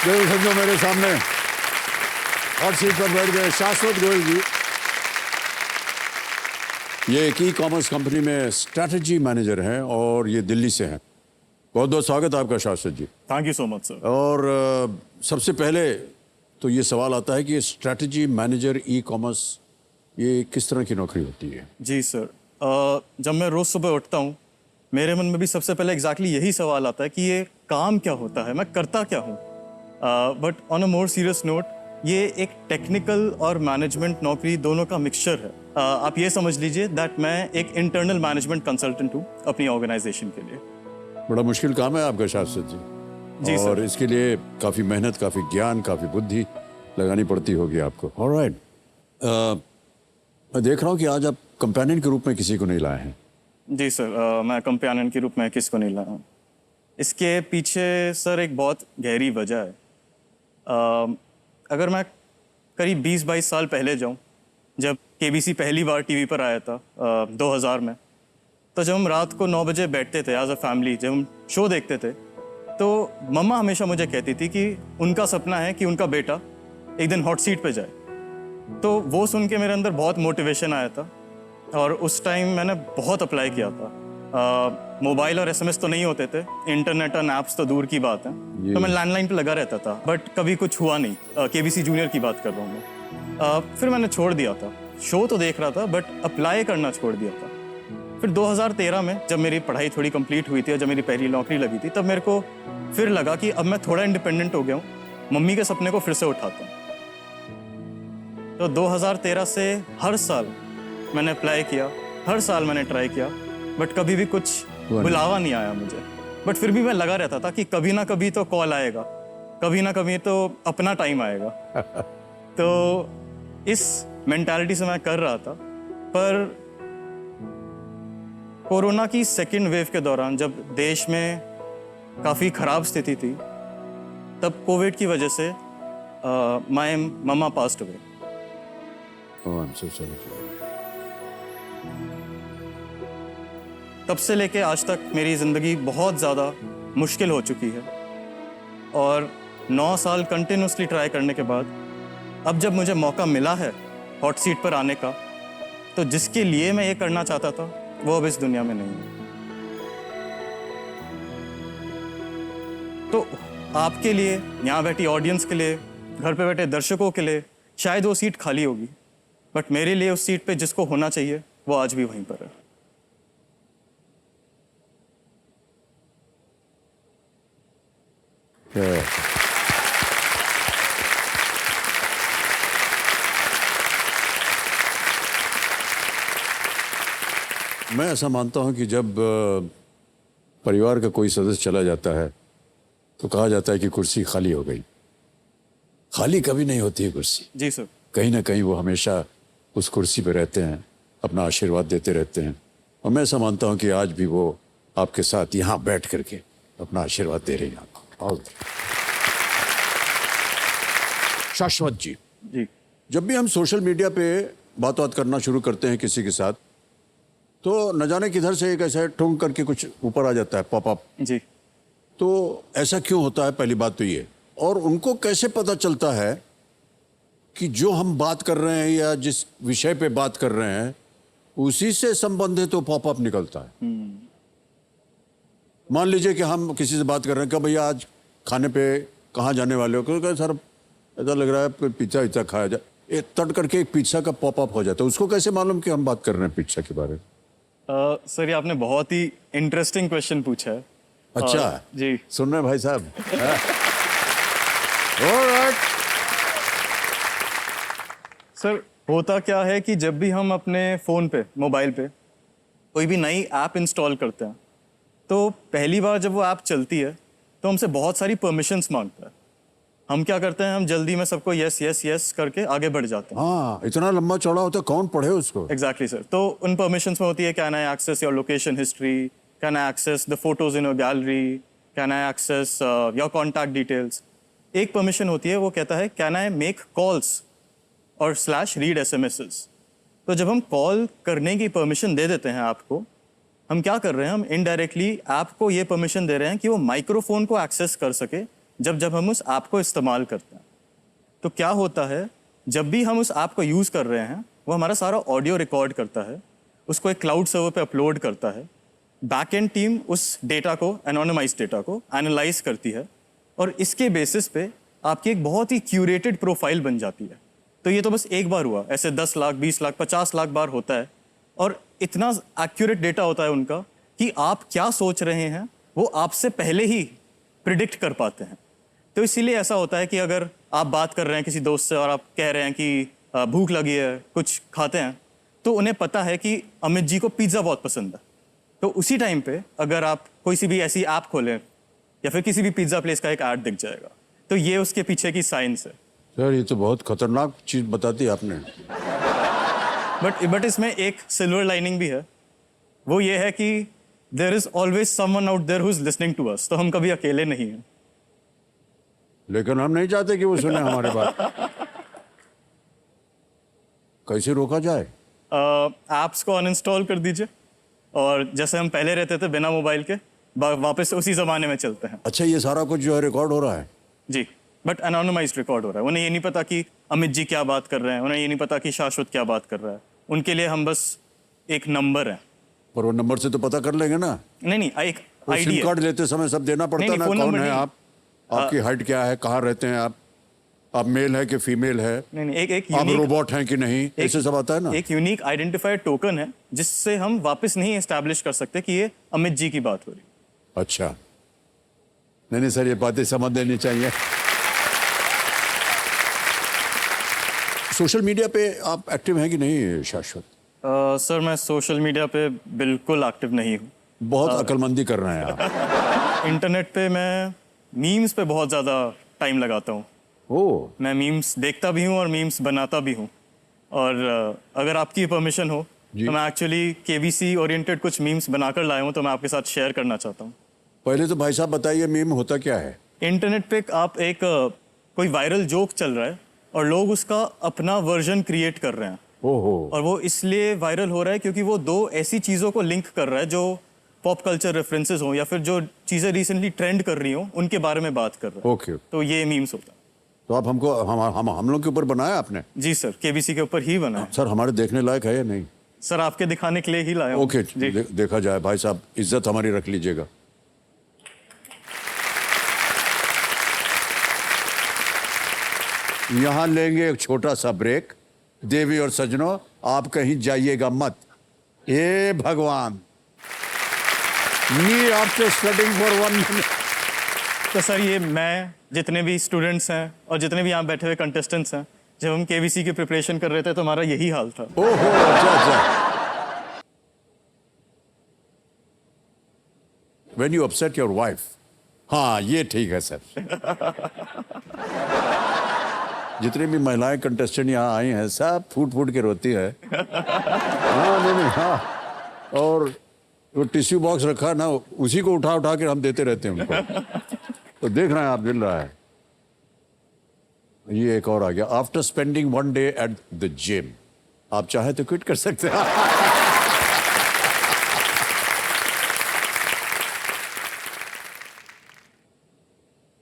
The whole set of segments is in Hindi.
देखो समझो मेरे सामने हॉट सीट पर बैठ गए शाश्वत गोयल जी। ये एक ई कॉमर्स कंपनी में स्ट्रैटेजी मैनेजर हैं और ये दिल्ली से हैं। बहुत बहुत स्वागत है आपका Shashwat ji. Thank you so much sir. और सबसे पहले तो ये सवाल आता है कि ये स्ट्रैटेजी मैनेजर ई कॉमर्स ये किस तरह की नौकरी होती है? जी सर, जब मैं रोज़ सुबह उठता हूँ मेरे मन में भी सबसे पहले एग्जैक्टली यही सवाल आता है कि ये काम क्या होता है, मैं करता क्या हूँ। But on a more serious note, ये एक टेक्निकल और मैनेजमेंट नौकरी दोनों का मिक्सचर है। आप ये समझ लीजिए दैट मैं एक इंटरनल मैनेजमेंट कंसल्टेंट हूँ अपनी ऑर्गेनाइजेशन के लिए। बड़ा मुश्किल काम है आपका शाश्वत जी। जी और सर। इसके लिए काफ़ी मेहनत, काफ़ी ज्ञान, काफ़ी बुद्धि लगानी पड़ती होगी आपको। ऑलराइट, मैं देख रहा हूँ कि आज आप कंपेनियन के रूप में किसी को नहीं लाए हैं। जी सर, मैं कंपेनियन के रूप में किसको नहीं लाया हूँ। इसके पीछे सर एक बहुत गहरी वजह है। अगर मैं करीब 20-22 साल पहले जाऊँ, जब केबीसी पहली बार टीवी पर आया था 2000 में, तो जब हम रात को 9 बजे बैठते थे एज अ फैमिली, जब हम शो देखते थे, तो मम्मा हमेशा मुझे कहती थी कि उनका सपना है कि उनका बेटा एक दिन हॉट सीट पे जाए। तो वो सुन के मेरे अंदर बहुत मोटिवेशन आया था और उस टाइम मैंने बहुत अप्लाई किया था। मोबाइल और एसएमएस तो नहीं होते थे, इंटरनेट और ऐप्स तो दूर की बात है, तो मैं लैंडलाइन पे लगा रहता था, बट कभी कुछ हुआ नहीं। केबीसी जूनियर की बात कर रहा हूँ मैं। फिर मैंने छोड़ दिया था, शो तो देख रहा था बट अप्लाई करना छोड़ दिया था। फिर 2013 में जब मेरी पढ़ाई थोड़ी कंप्लीट हुई थी और जब मेरी पहली नौकरी लगी थी, तब मेरे को फिर लगा कि अब मैं थोड़ा इंडिपेंडेंट हो गया हूँ, मम्मी के सपने को फिर से उठाता हूँ। तो 2013 से हर साल मैंने अप्लाई किया, हर साल मैंने ट्राई किया, बट कभी भी कुछ बुलावा नहीं आया मुझे। बट फिर भी मैं लगा रहता था कि कभी ना कभी तो कॉल आएगा, कभी ना कभी तो अपना टाइम आएगा। तो इस मेंटालिटी से मैं कर रहा था। पर कोरोना की सेकेंड वेव के दौरान जब देश में काफ़ी ख़राब स्थिति थी, तब कोविड की वजह से my mama passed away. Oh, I'm so sorry. तब से लेके आज तक मेरी ज़िंदगी बहुत ज़्यादा मुश्किल हो चुकी है और 9 साल कंटिन्यूसली ट्राई करने के बाद अब जब मुझे मौका मिला है हॉट सीट पर आने का, तो जिसके लिए मैं ये करना चाहता था वो अब इस दुनिया में नहीं है। तो आपके लिए, यहाँ बैठी ऑडियंस के लिए, घर पे बैठे दर्शकों के लिए शायद वो सीट खाली होगी, बट मेरे लिए उस सीट पे जिसको होना चाहिए वो आज भी वहीं पर है। मैं ऐसा मानता हूं कि जब परिवार का कोई सदस्य चला जाता है तो कहा जाता है कि कुर्सी खाली हो गई। खाली कभी नहीं होती है कुर्सी। जी सर। कहीं ना कहीं वो हमेशा उस कुर्सी पे रहते हैं, अपना आशीर्वाद देते रहते हैं। और मैं ऐसा मानता हूं कि आज भी वो आपके साथ यहाँ बैठ करके अपना आशीर्वाद दे रही हैं आपको। शाश्वत जी, जब भी हम सोशल मीडिया पे बात करना शुरू करते हैं किसी के साथ, तो न जाने किधर से एक ऐसा ठुंक करके कुछ ऊपर आ जाता है, पॉपअप जी। तो ऐसा क्यों होता है? पहली बात तो ये, और उनको कैसे पता चलता है कि जो हम बात कर रहे हैं या जिस विषय पे बात कर रहे हैं उसी से संबंधित तो पॉपअप निकलता है। मान लीजिए कि हम किसी से बात कर रहे हैं कि भैया आज खाने पे कहाँ जाने वाले हो, क्योंकि सर ऐसा लग रहा है पिज्जा विज्जा खाया जाए, तट करके एक पिज्जा का पॉपअप हो जाता है। उसको कैसे मालूम कि हम बात कर रहे हैं पिज्जा के बारे में? सर, ये आपने बहुत ही इंटरेस्टिंग क्वेश्चन पूछा है। अच्छा जी, सुन रहे हैं भाई साहब? ऑलराइट सर, होता क्या है कि जब भी हम अपने फ़ोन पे, मोबाइल पे कोई भी नई ऐप इंस्टॉल करते हैं, तो पहली बार जब वो ऐप चलती है तो हमसे बहुत सारी परमिशंस मांगता है। हम क्या करते हैं, हम जल्दी में सबको यस यस यस करके आगे बढ़ जाते हैं। हाँ, इतना लंबा चौड़ा होता है, कौन पढ़े उसको? Exactly sir. तो उन परमिशंस में होती है, can I access your location history, can I access the photos in your gallery, can I access your contact details. एक परमिशन होती है, वो कहता है कैन आई मेक कॉल्स और /रीड एसएमएसेस। तो जब हम कॉल करने की परमिशन दे देते हैं आपको, हम क्या कर रहे हैं, हम इनडायरेक्टली ऐप को ये परमिशन दे रहे हैं कि वो माइक्रोफोन को एक्सेस कर सके जब जब हम उस ऐप को इस्तेमाल करते हैं। तो क्या होता है, जब भी हम उस ऐप को यूज़ कर रहे हैं, वो हमारा सारा ऑडियो रिकॉर्ड करता है, उसको एक क्लाउड सर्वर पे अपलोड करता है। बैक एंड टीम उस डेटा को, एनोनिमाइज डेटा को एनालाइज करती है और इसके बेसिस पे आपकी एक बहुत ही क्यूरेटेड प्रोफाइल बन जाती है। तो ये तो बस एक बार हुआ, ऐसे 10 लाख, 20 लाख, 50 लाख बार होता है और इतना एक्यूरेट डेटा होता है उनका कि आप क्या सोच रहे हैं वो आपसे पहले ही प्रिडिक्ट कर पाते हैं। तो इसीलिए ऐसा होता है कि अगर आप बात कर रहे हैं किसी दोस्त से और आप कह रहे हैं कि भूख लगी है, कुछ खाते हैं, तो उन्हें पता है कि अमित जी को पिज़्ज़ा बहुत पसंद है। तो उसी टाइम पे अगर आप कोई सी भी ऐसी ऐप खोलें या फिर किसी भी पिज़्ज़ा प्लेस का एक ऐड दिख जाएगा। तो ये उसके पीछे की साइंस है। सर ये तो बहुत खतरनाक चीज बताती है आपने। बट इसमें एक सिल्वर लाइनिंग भी है, वो ये है कि there is always someone out there who is listening to us. तो हम कभी अकेले नहीं हैं। लेकिन हम नहीं चाहते कि वो सुने हमारे बात। कैसे रोका जाए? ऐप्स को अनइंस्टॉल कर दीजिए और जैसे हम पहले रहते थे बिना मोबाइल के, वापस उसी ज़माने में चलते हैं। अच्छा, ये सारा कुछ जो है रिकॉर्ड हो रहा है? जी, बट एनोनिमाइज्ड रिकॉर्ड हो रहा है। उन्हें ये नहीं पता कि अमित जी क्या बात कर रहे हैं, उन्हें ये नहीं पता कि शाश्वत क्या बात कर रहा है। उनके लिए हम बस एक नंबर है। पर वो नंबर से तो पता कर लेंगे ना। नहीं, एक सिम आईडी कार्ड लेते समय सब देना पड़ता नहीं, ना, फोन कौन नंबर है नहीं। आप, आपकी हाइट क्या है, कहाँ रहते हैं आप मेल है कि फीमेल है, नहीं, एक आप यूनिक, रोबोट हैं कि नहीं, ऐसे सब आता है ना। एक यूनिक आइडेंटिफायर टोकन है जिससे हम वापस नहीं एस्टैब्लिश कर सकते कि ये अमित जी की बात हो रही। अच्छा, नहीं सर, ये बातें समझ लेनी चाहिए। सोशल मीडिया पे आप एक्टिव हैं कि नहीं शाश्वत? सर मैं सोशल मीडिया पे बिल्कुल एक्टिव नहीं हूँ। बहुत अक्लमंदी कर रहे हैं आप। इंटरनेट पे मैं मीम्स पे बहुत ज़्यादा टाइम लगाता हूँ। ओ, मैं मीम्स देखता भी हूँ और मीम्स बनाता भी हूँ। और अगर आपकी परमिशन हो जी। तो मैं एक्चुअली केबीसी ओरिएंटेड कुछ मीम्स बनाकर लाया हूँ, तो मैं आपके साथ शेयर करना चाहता हूँ। पहले तो भाई साहब बताइए, मीम होता क्या है? इंटरनेट पे आप एक कोई वायरल जोक चल रहा है और लोग उसका अपना वर्जन क्रिएट कर रहे हैं। ओहो, और वो इसलिए वायरल हो रहा है क्योंकि वो दो ऐसी चीज़ों को लिंक कर रहा है जो पॉप कल्चर रेफरेंसेस हो या फिर जो चीज़ें रिसेंटली ट्रेंड कर रही हो उनके बारे में बात कर रहा है। ओके। तो ये मीम्स होता है। तो आप हमको हम लोग के ऊपर बनाया आपने? जी सर, केबीसी के ऊपर ही बना है। सर हमारे देखने लायक है या नहीं? सर आपके दिखाने के लिए ही लाया हूँ। ओके, जी। देखा जाए। भाई साहब, इज्जत हमारी रख लीजिएगा। यहां लेंगे एक छोटा सा ब्रेक। देवी और सजनों, आप कहीं जाइएगा मत। हे भगवान, me after studying for 1 minute. तो सर ये मैं, जितने भी स्टूडेंट्स हैं और जितने भी यहाँ बैठे हुए कंटेस्टेंट्स हैं, जब हम केबीसी की प्रिपरेशन कर रहे थे तो हमारा यही हाल था। ओहो, अच्छा। When you upset your wife, हाँ ये ठीक है सर। जितनी भी महिलाएं कंटेस्टेंट यहाँ आई हैं, सब फूट फूट के रोती है। हाँ नहीं, हाँ। और वो टिश्यू बॉक्स रखा ना, उसी को उठा उठा के हम देते रहते हैं उनको। तो देख रहे हैं आप, मिल रहा है। ये एक और आ गया। After spending 1 day at the gym, आप चाहे तो क्विट कर सकते हैं।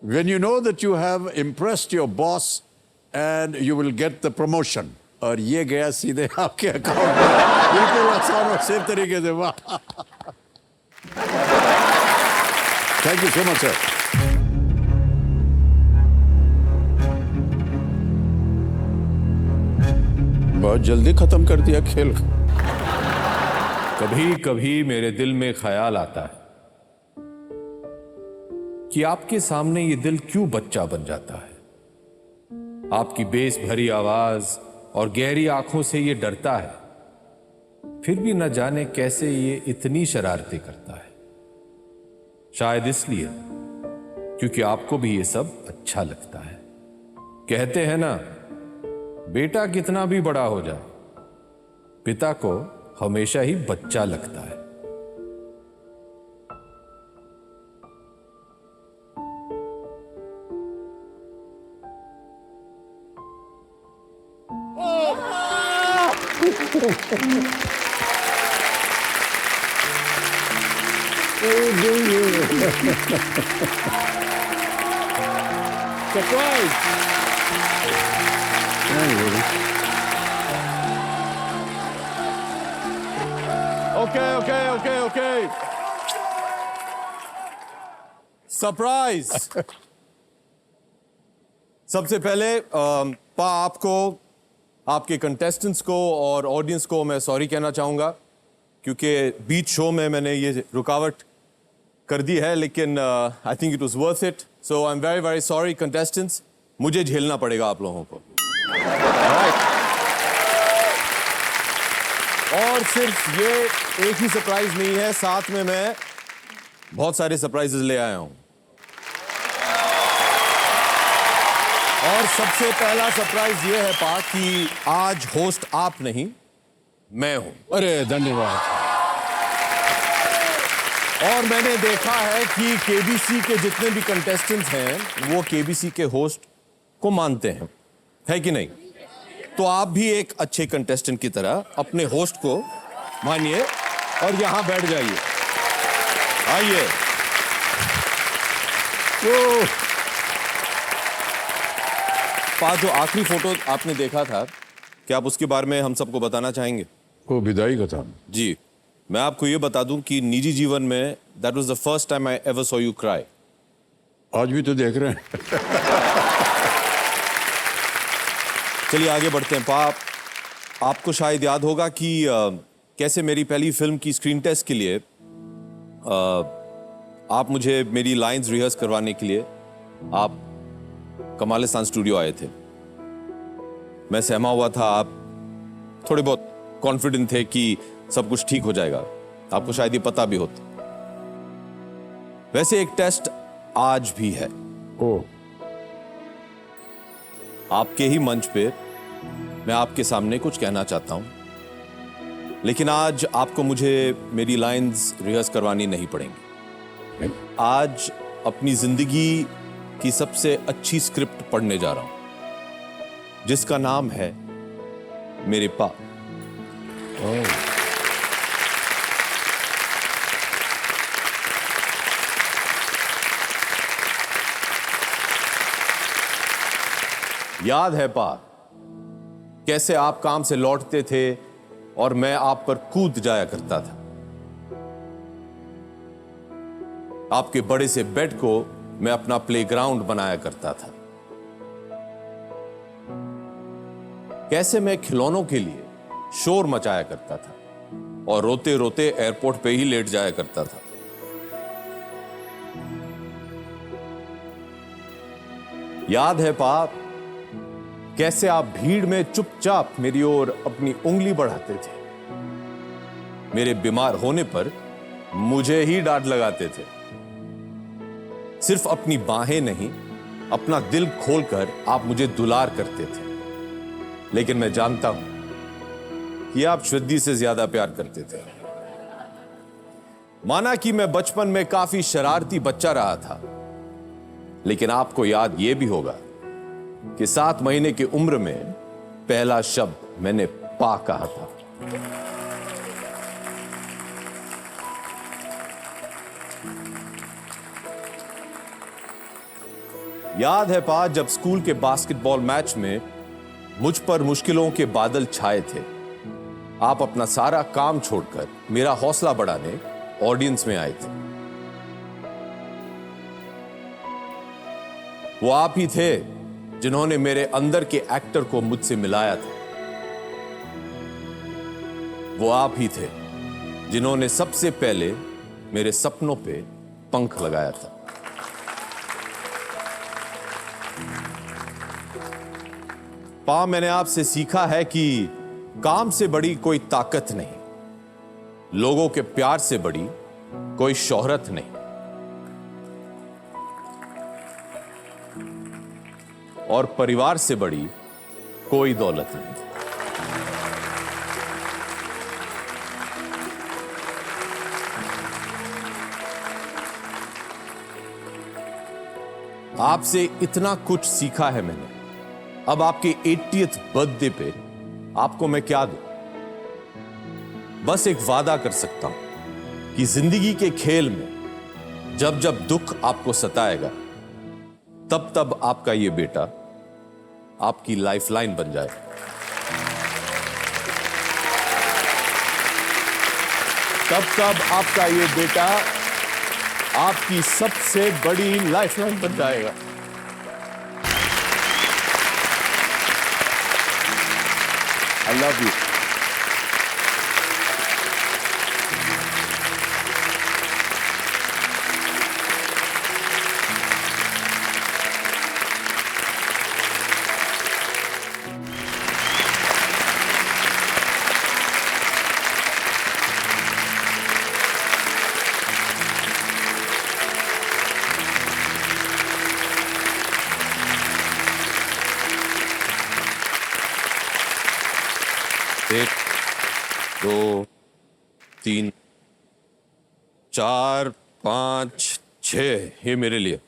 When you know that you have impressed your boss and you will get the promotion, और ये गया सीधे आपके अकाउंट में, बिल्कुल आसान और सेफ तरीके से। वाह, thank you so much sir. बहुत जल्दी खत्म कर दिया खेल। कभी कभी मेरे दिल में ख्याल आता है कि आपके सामने ये दिल क्यों बच्चा बन जाता है। आपकी बेस भरी आवाज और गहरी आंखों से ये डरता है, फिर भी न जाने कैसे ये इतनी शरारतें करता है। शायद इसलिए क्योंकि आपको भी ये सब अच्छा लगता है। कहते हैं ना, बेटा कितना भी बड़ा हो जाए, पिता को हमेशा ही बच्चा लगता है। सरप्राइज। ओके। सरप्राइज। सबसे पहले आपको, आपके कंटेस्टेंट्स को और ऑडियंस को मैं सॉरी कहना चाहूंगा, क्योंकि बीच शो में मैंने ये रुकावट कर दी है, लेकिन I think it was worth it. So I am very very sorry contestants, मुझे झेलना पड़ेगा आप लोगों को। Alright. और सिर्फ ये एक ही सरप्राइज नहीं है, साथ में मैं बहुत सारे सरप्राइजेस ले आया हूं। और सबसे पहला सरप्राइज ये है पार्थ कि आज होस्ट आप नहीं, मैं हूं। अरे धन्यवाद। और मैंने देखा है कि केबीसी के जितने भी कंटेस्टेंट्स हैं वो केबीसी के होस्ट को मानते हैं, है कि नहीं? तो आप भी एक अच्छे कंटेस्टेंट की तरह अपने होस्ट को मानिए और यहां बैठ जाइए। आइए। जो आखिरी फोटो आपने देखा था, क्या आप उसके बारे में हम सबको बताना चाहेंगे? वो विदाई का था। जी, मैं आपको ये बता दूं कि निजी जीवन में that was the first time I ever saw you cry. आज भी तो देख रहे हैं। चलिए आगे बढ़ते हैं। आपको शायद याद होगा कि कैसे मेरी पहली फिल्म की स्क्रीन टेस्ट के लिए आप मुझे मेरी लाइंस रिहर्स करवाने के लिए आप कमालिस्तान स्टूडियो आए थे। मैं सहमा हुआ था, आप थोड़े बहुत कॉन्फिडेंट थे कि सब कुछ ठीक हो जाएगा, आपको शायद ये पता भी होता। वैसे एक टेस्ट आज भी है। आपके ही मंच पे मैं आपके सामने कुछ कहना चाहता हूं, लेकिन आज आपको मुझे मेरी लाइंस रिहर्स करवानी नहीं पड़ेंगी। आज अपनी जिंदगी की सबसे अच्छी स्क्रिप्ट पढ़ने जा रहा हूं, जिसका नाम है मेरे पा। याद है पा, कैसे आप काम से लौटते थे और मैं आप पर कूद जाया करता था। आपके बड़े से बेड को मैं अपना प्लेग्राउंड बनाया करता था। कैसे मैं खिलौनों के लिए शोर मचाया करता था और रोते रोते एयरपोर्ट पे ही लेट जाया करता था। याद है पाप, कैसे आप भीड़ में चुपचाप मेरी ओर अपनी उंगली बढ़ाते थे। मेरे बीमार होने पर मुझे ही डांट लगाते थे। सिर्फ अपनी बाहें नहीं, अपना दिल खोलकर आप मुझे दुलार करते थे। लेकिन मैं जानता हूं कि आप श्रद्धी से ज्यादा प्यार करते थे। माना कि मैं बचपन में काफी शरारती बच्चा रहा था, लेकिन आपको याद यह भी होगा कि 7 महीने की उम्र में पहला शब्द मैंने पा कहा था। याद है पा, जब स्कूल के बास्केटबॉल मैच में मुझ पर मुश्किलों के बादल छाए थे, आप अपना सारा काम छोड़कर मेरा हौसला बढ़ाने ऑडियंस में आए थे। वो आप ही थे जिन्होंने मेरे अंदर के एक्टर को मुझसे मिलाया था। वो आप ही थे जिन्होंने सबसे पहले मेरे सपनों पे पंख लगाया था। पा, मैंने आपसे सीखा है कि काम से बड़ी कोई ताकत नहीं, लोगों के प्यार से बड़ी कोई शोहरत नहीं, और परिवार से बड़ी कोई दौलत नहीं। आपसे इतना कुछ सीखा है मैंने। अब आपके 80th बर्थडे पे आपको मैं क्या दूं? बस एक वादा कर सकता हूं कि जिंदगी के खेल में जब जब दुख आपको सताएगा, तब तब आपका ये बेटा आपकी लाइफलाइन बन जाए। तब तब आपका ये बेटा आपकी सबसे बड़ी लाइफलाइन बन जाएगा। I love you. एक, दो, तीन, चार, पांच, छह, ये मेरे लिए।